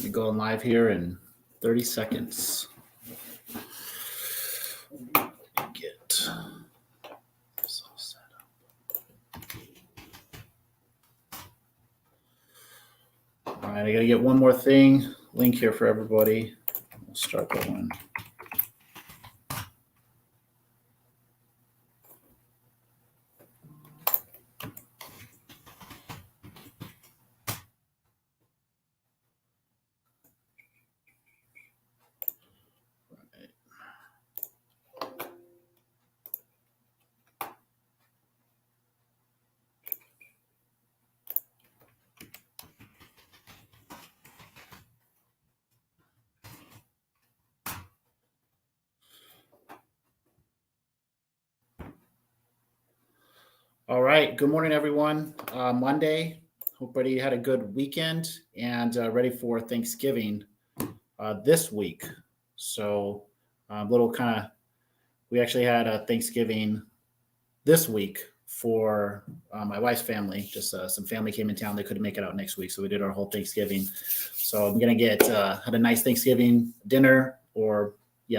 We're going live here in 30 seconds. Get this all set up. All right, I got to get one more thing. Link here for everybody. We'll start going. All right. Good morning, everyone. Monday. Hope everybody had a good weekend and ready for Thanksgiving this week. So we actually had a Thanksgiving this week for my wife's family. Just some family came in town. They couldn't make it out next week. So we did our whole Thanksgiving. So I'm going to had a nice Thanksgiving dinner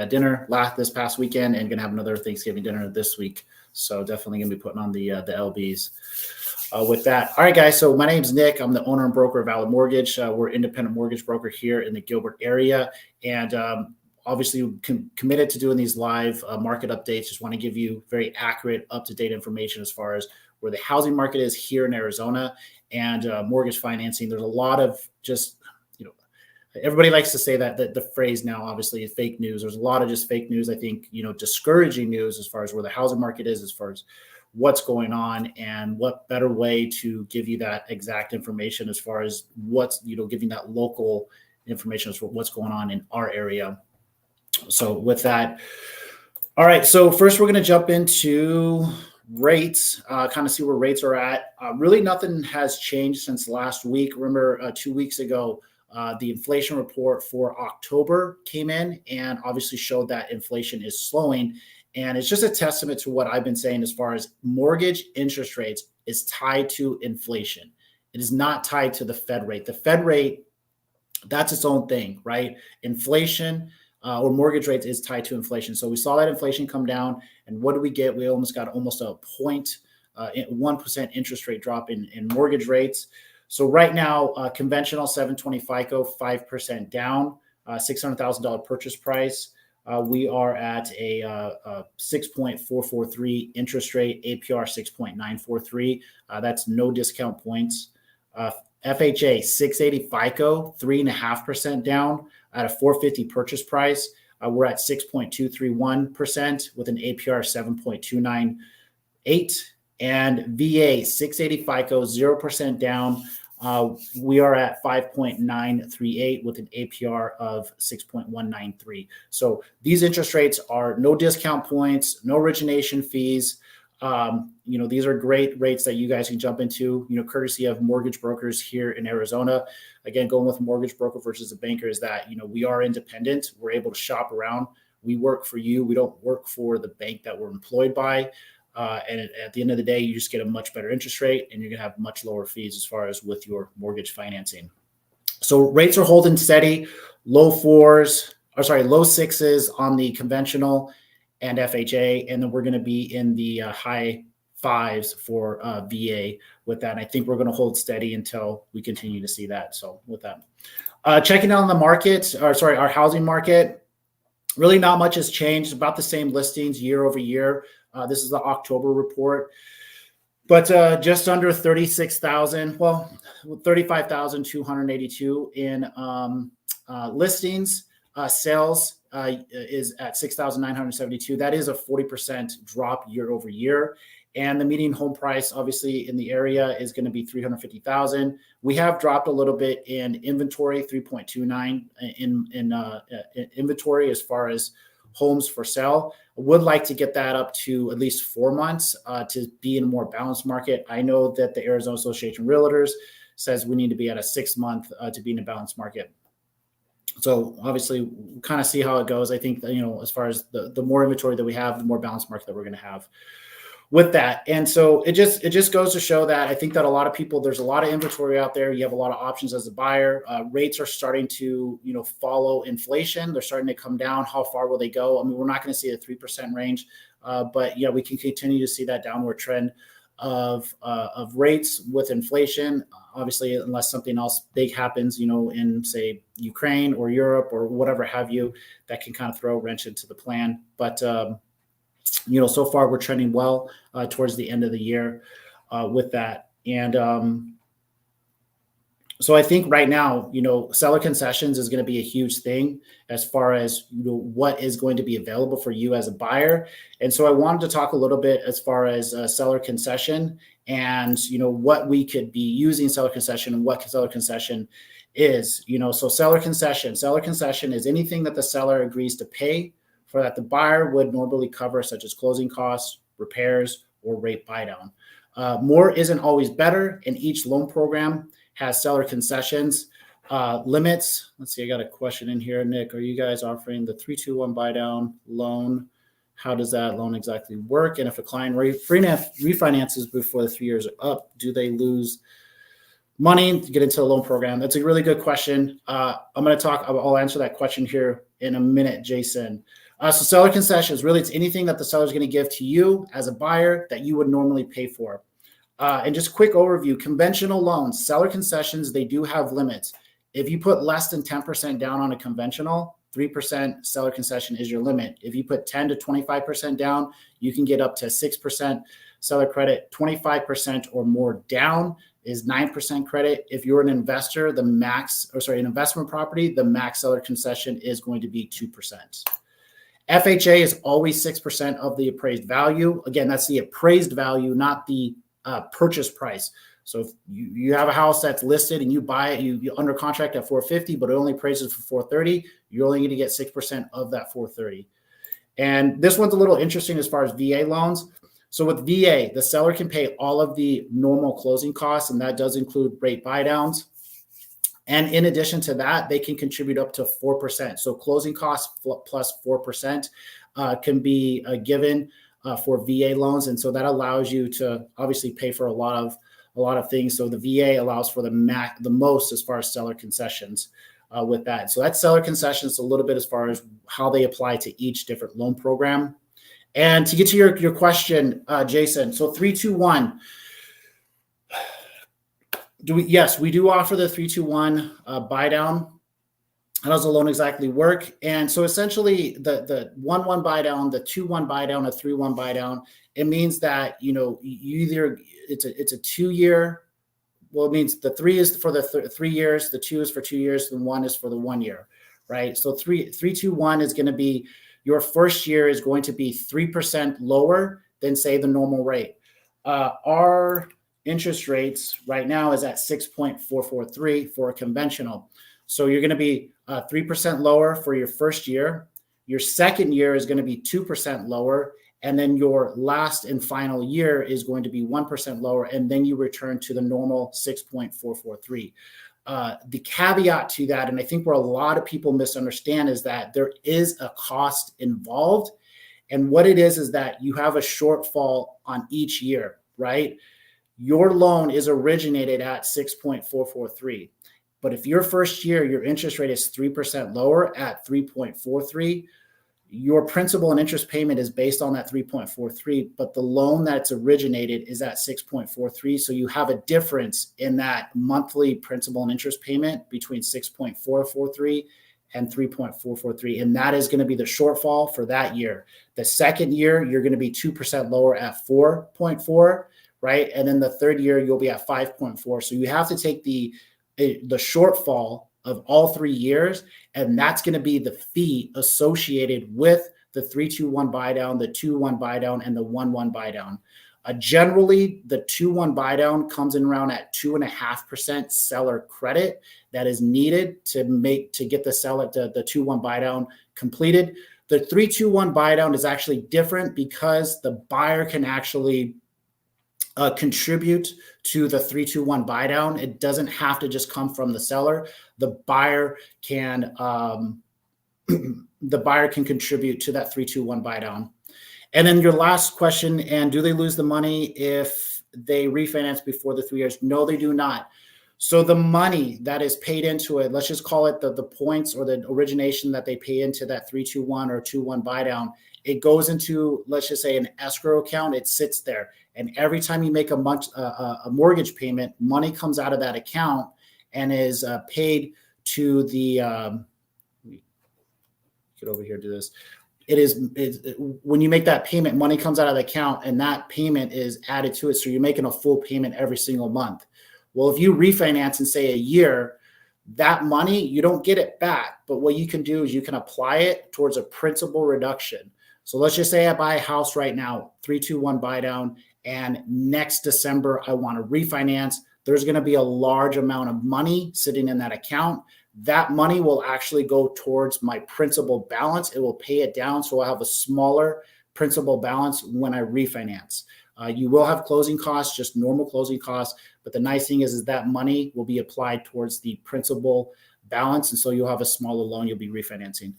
dinner this past weekend, and going to have another Thanksgiving dinner this week. So definitely going to be putting on the LBs with that. All right, guys. So my name's Nick. I'm the owner and broker of Valid Mortgage. We're an independent mortgage broker here in the Gilbert area. And obviously committed to doing these live market updates. Just want to give you very accurate, up-to-date information as far as where the housing market is here in Arizona and mortgage financing. There's a lot of everybody likes to say that the phrase now, obviously, is fake news. There's a lot of just fake news, I think, discouraging news as far as where the housing market is, as far as what's going on, and what better way to give you that exact information as far as what's, giving that local information as for what's going on in our area. So with that, all right. So first we're going to jump into rates, kind of see where rates are at. Really nothing has changed since last week. Remember 2 weeks ago, the inflation report for October came in and obviously showed that inflation is slowing. And it's just a testament to what I've been saying as far as mortgage interest rates is tied to inflation. It is not tied to the Fed rate. The Fed rate, that's its own thing, right? Inflation or mortgage rates is tied to inflation. So we saw that inflation come down. And what did we get? We almost got a 1% interest rate drop in mortgage rates. So right now, conventional 720 FICO, 5% down, $600,000 purchase price. We are at a 6.443 interest rate, APR 6.943. That's no discount points. FHA 680 FICO, 3.5% down at a 450 purchase price. We're at 6.231% with an APR 7.298. And VA 680 FICO, 0% down. We are at 5.938 with an APR of 6.193. So these interest rates are no discount points, no origination fees. These are great rates that you guys can jump into, courtesy of mortgage brokers here in Arizona. Again, going with a mortgage broker versus a banker is that, we are independent. We're able to shop around. We work for you. We don't work for the bank that we're employed by. And at the end of the day, you just get a much better interest rate and you're going to have much lower fees as far as with your mortgage financing. So rates are holding steady, low sixes on the conventional and FHA. And then we're going to be in the high fives for VA with that. And I think we're going to hold steady until we continue to see that. So with that, checking out on the market, our housing market, really not much has changed. About the same listings year over year. This is the October report, but just under 36,000, 35,282 in listings. Sales is at 6,972. That is a 40% drop year over year. And the median home price, obviously, in the area is going to be $350,000. We have dropped a little bit in inventory, 3.29 in inventory as far as homes for sale. I would like to get that up to at least 4 months to be in a more balanced market. I know that the Arizona Association of Realtors says we need to be at a 6-month to be in a balanced market. So obviously, we'll kind of see how it goes. I think, as far as the more inventory that we have, the more balanced market that we're going to have. with that. And so it just goes to show that I think that a lot of people, there's a lot of inventory out there. You have a lot of options as a buyer. Rates are starting to, follow inflation. They're starting to come down. How far will they go? I mean, we're not going to see a 3% range, but yeah, we can continue to see that downward trend of rates with inflation. Obviously, unless something else big happens, in say Ukraine or Europe or whatever have you, that can kind of throw a wrench into the plan. But so far we're trending well towards the end of the year with that. And so I think right now, seller concessions is going to be a huge thing as far as, what is going to be available for you as a buyer. And so I wanted to talk a little bit as far as seller concession and, what we could be using seller concession and what seller concession is, so seller concession is anything that the seller agrees to pay for that the buyer would normally cover, such as closing costs, repairs, or rate buy down. More isn't always better, and each loan program has seller concessions limits. Let's see, I got a question in here. Nick, are you guys offering the 3-2-1 buy down loan? How does that loan exactly work? And if a client refinances before the 3 years are up, do they lose money to get into a loan program? That's a really good question. I'll answer that question here in a minute, Jason. So seller concessions, really, it's anything that the seller is going to give to you as a buyer that you would normally pay for. And just quick overview, conventional loans, seller concessions, they do have limits. If you put less than 10% down on a conventional, 3% seller concession is your limit. If you put 10 to 25% down, you can get up to 6% seller credit. 25% or more down is 9% credit. If you're an investor, an investment property, the max seller concession is going to be 2%. FHA is always 6% of the appraised value. Again, that's the appraised value, not the purchase price. So if you have a house that's listed and you buy it, you under contract at $450, but it only appraises for $430, you're only going to get 6% of that $430. And this one's a little interesting as far as VA loans. So with VA, the seller can pay all of the normal closing costs, and that does include rate buy downs. And in addition to that, they can contribute up to 4%. So closing costs plus 4% can be given for VA loans. And so that allows you to obviously pay for a lot of things. So the VA allows for the most as far as seller concessions with that. So that's seller concessions a little bit as far as how they apply to each different loan program. And to get to your question, Jason, so 3-2-1. Yes, we do offer the 3-2-1 buy down. How does the loan exactly work? And so essentially the 1-1 buy down, the 2-1 buy down, a 3-1 buy down, it means that, you either it's a 2-year. Well, it means the 3 is for the 3 years, the 2 is for 2 years, the 1 is for the 1 year, right? So 3-2-1 is going to be, your first year is going to be 3% lower than say the normal rate. Our interest rates right now is at 6.443 for a conventional. So you're going to be 3% lower for your first year. Your second year is going to be 2% lower. And then your last and final year is going to be 1% lower. And then you return to the normal 6.443. The caveat to that, and I think where a lot of people misunderstand, is that there is a cost involved. And what it is that you have a shortfall on each year, right? Your loan is originated at 6.443. But if your first year, your interest rate is 3% lower at 3.43, your principal and interest payment is based on that 3.43, but the loan that's originated is at 6.43. So you have a difference in that monthly principal and interest payment between 6.443 and 3.443. And that is going to be the shortfall for that year. The second year, you're going to be 2% lower at 4.4, right? And then the third year, you'll be at 5.4. So you have to take the shortfall of all 3 years, and that's going to be the fee associated with the 3-2-1 buy down, the 2-1 buy down, and the 1-1 buy down. Generally, the 2-1 buy down comes in around at 2.5% seller credit that is needed to get the 2-1 buy down completed. The 3-2-1 buy down is actually different because the buyer can actually contribute to the 3-2-1 buy down. It doesn't have to just come from the seller. The buyer can contribute to that 3-2-1 buy down. And then your last question, and do they lose the money if they refinance before the 3 years? No, they do not. So the money that is paid into it, let's just call it the points or the origination that they pay into that 321 or 21 buy down, it goes into, let's just say, an escrow account. It sits there. And every time you make a mortgage payment, money comes out of that account and is paid to the, get over here, do this. When you make that payment, money comes out of the account and that payment is added to it. So you're making a full payment every single month. Well, if you refinance in, say, a year, that money, you don't get it back. But what you can do is you can apply it towards a principal reduction. So let's just say I buy a house right now, 321 buy down, and next December I want to refinance. There's going to be a large amount of money sitting in that account. That money will actually go towards my principal balance. It will pay it down. So I'll have a smaller principal balance when I refinance. You will have closing costs, just normal closing costs. But the nice thing is that money will be applied towards the principal balance. And so you'll have a smaller loan you'll be refinancing.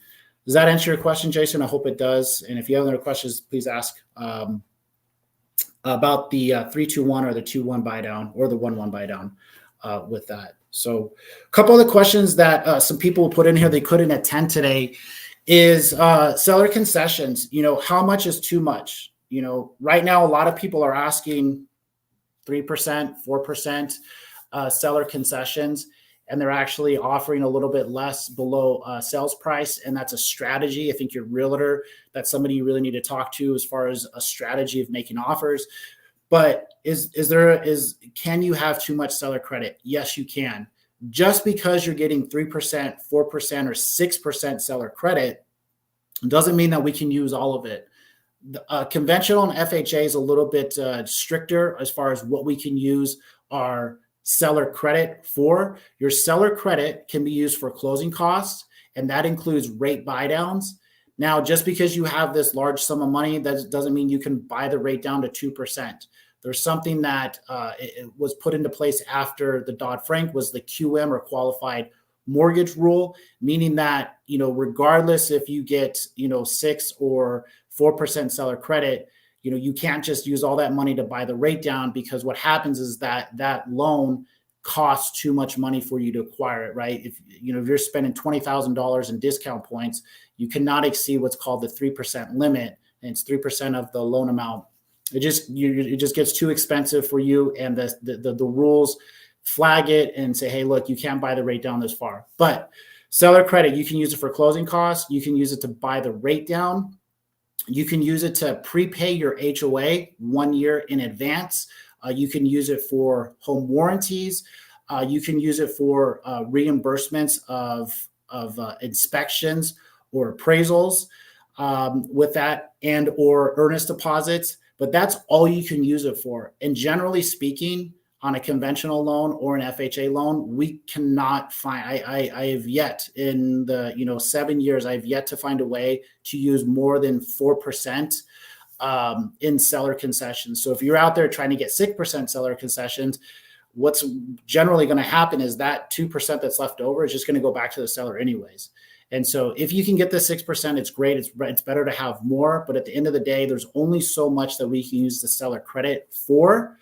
Does that answer your question, Jason? I hope it does. And if you have other questions, please ask about the 321 or the 21 buy down or the 11 buy down with that. So a couple of the questions that some people put in here they couldn't attend today is seller concessions. How much is too much? Right now, a lot of people are asking 3%, 4% seller concessions, and they're actually offering a little bit less below sales price. And that's a strategy. I think your realtor, that's somebody you really need to talk to as far as a strategy of making offers. But can you have too much seller credit? Yes, you can. Just because you're getting 3%, 4%, or 6% seller credit doesn't mean that we can use all of it. Conventional and FHA is a little bit stricter as far as what we can use our seller credit for. Your seller credit can be used for closing costs, and that includes rate buy downs. Now, just because you have this large sum of money, that doesn't mean you can buy the rate down to 2%. There's something that it was put into place after the Dodd-Frank was the QM or qualified mortgage rule, meaning that, regardless if you get, 6 or 4% seller credit, you can't just use all that money to buy the rate down, because what happens is that loan costs too much money for you to acquire it, right? If you're spending $20,000 in discount points, you cannot exceed what's called the 3% limit, and it's 3% of the loan amount. It just gets too expensive for you, and the rules flag it and say, hey, look, you can't buy the rate down this far. But seller credit, you can use it for closing costs. You can use it to buy the rate down. You can use it to prepay your HOA 1 year in advance. You can use it for home warranties. You can use it for reimbursements of inspections or appraisals with that, and or earnest deposits. But that's all you can use it for. And generally speaking, on a conventional loan or an FHA loan, we cannot find, I have yet in the 7 years, I've yet to find a way to use more than 4% in seller concessions. So if you're out there trying to get 6% seller concessions, what's generally going to happen is that 2% that's left over is just going to go back to the seller anyways. And so if you can get the 6%, it's great. It's better to have more. But at the end of the day, there's only so much that we can use the seller credit for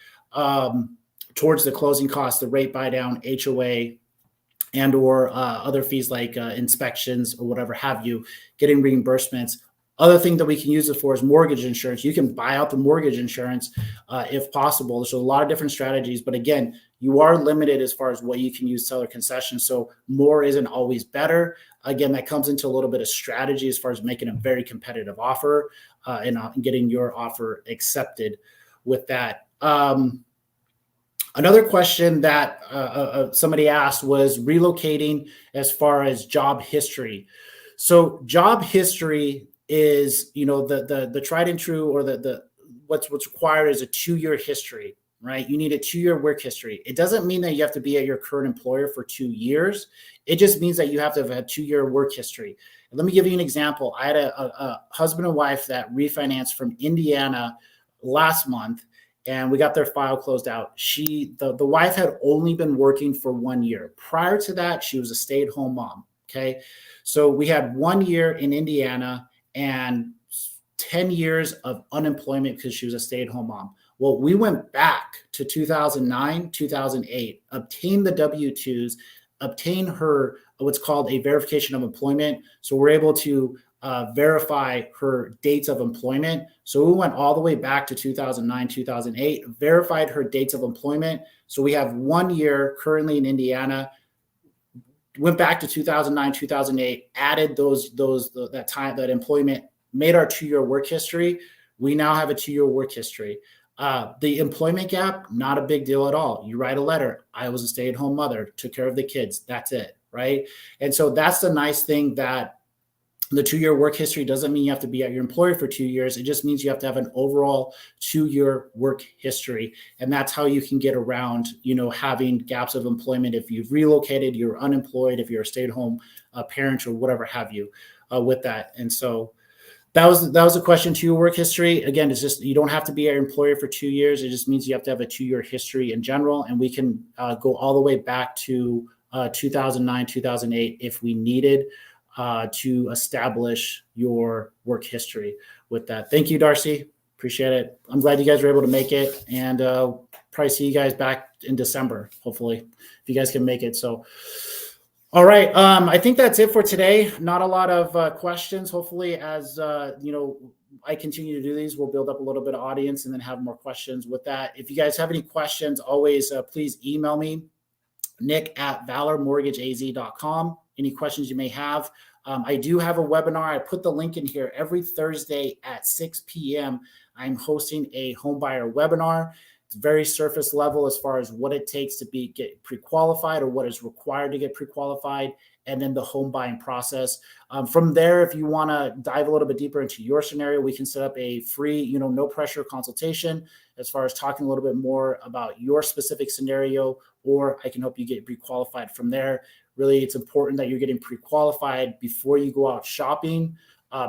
towards the closing costs, the rate buy down, HOA, and or other fees like inspections or whatever have you, getting reimbursements. Other thing that we can use it for is mortgage insurance. You can buy out the mortgage insurance if possible. There's a lot of different strategies, but again, you are limited as far as what you can use seller concessions. So more isn't always better. Again, that comes into a little bit of strategy as far as making a very competitive offer and getting your offer accepted with that. Another question that somebody asked was relocating as far as job history. So job history is, the tried and true, or the what's required is a 2-year history, right? You need a 2-year work history. It doesn't mean that you have to be at your current employer for 2 years. It just means that you have to have a 2-year work history. And let me give you an example. I had a husband and wife that refinanced from Indiana last month, and we got their file closed out. The wife had only been working for 1 year. Prior to that, she was a stay-at-home mom. Okay. So we had 1 year in Indiana, and 10 years of unemployment because she was a stay-at-home mom. Well, we went back to 2009, 2008, obtained the W-2s, obtained her what's called a verification of employment. So we're able to verify her dates of employment. So we went all the way back to 2009, 2008, verified her dates of employment. So we have 1 year currently in Indiana, went back to 2009, 2008, added that time, that employment, made our 2-year work history. We now have a 2-year work history. The employment gap, not a big deal at all. You write a letter. I was a stay-at-home mother, took care of the kids. That's it, right? And so that's the nice thing, that the 2-year work history doesn't mean you have to be at your employer for 2 years. It just means you have to have an overall 2-year work history. And that's how you can get around, having gaps of employment if you've relocated, you're unemployed, if you're a stay-at-home parent or whatever have you with that. And so that was a question, 2-year work history. Again, it's just, you don't have to be at your employer for 2 years. It just means you have to have a 2-year history in general. And we can go all the way back to 2009, 2008 if we needed to establish your work history with that. Thank you, Darcy. Appreciate it. I'm glad you guys were able to make it, and probably see you guys back in December, hopefully, if you guys can make it. So, all right. I think that's it for today. Not a lot of questions. Hopefully, as I continue to do these, we'll build up a little bit of audience and then have more questions with that. If you guys have any questions, always please email me, nick@valormortgageaz.com. Any questions you may have. I do have a webinar. I put the link in here every Thursday at 6 p.m. I'm hosting a homebuyer webinar. It's very surface level as far as what it takes to get pre-qualified, or what is required to get pre-qualified, and then the home buying process. From there, if you want to dive a little bit deeper into your scenario, we can set up a free, no pressure consultation as far as talking a little bit more about your specific scenario, or I can help you get pre-qualified from there. Really, it's important that you're getting pre-qualified before you go out shopping,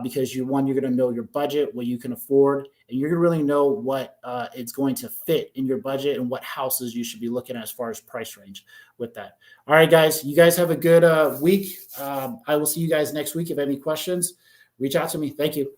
because you're going to know your budget, what you can afford, and you're going to really know what it's going to fit in your budget and what houses you should be looking at as far as price range with that. All right, guys, you guys have a good week. I will see you guys next week. If you have any questions, reach out to me. Thank you.